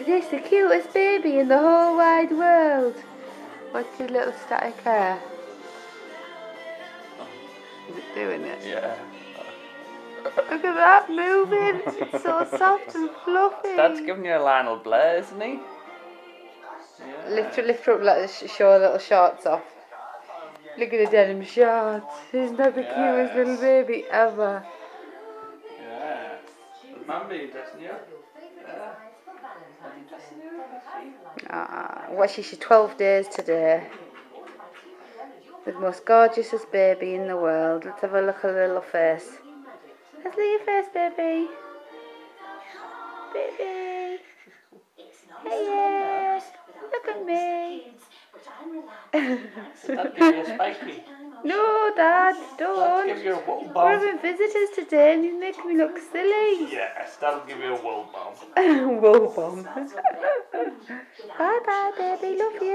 This is the cutest baby in the whole wide world. What's your little static hair? Is it doing it? Yeah. Look at that moving. It's so soft and fluffy. Dad's giving you a Lionel Blair, isn't he? Yeah. Lift her up, like show her little shorts off. Look at the denim shorts. Isn't that the cutest little baby ever? Yeah. Remember you dressing you? Ah, what she's 12 days today. The most gorgeousest baby in the world. Let's have a look at her little face. Let's look at your face, baby. Baby. Hey, yes. Look at me. Dad give you a spiky. No, Dad, Dad don't. give you a wool We're bomb. having visitors today and you make me look silly. Yes, Dad'll give you a wool bomb. Wool bomb. Bye bye, baby. Love you.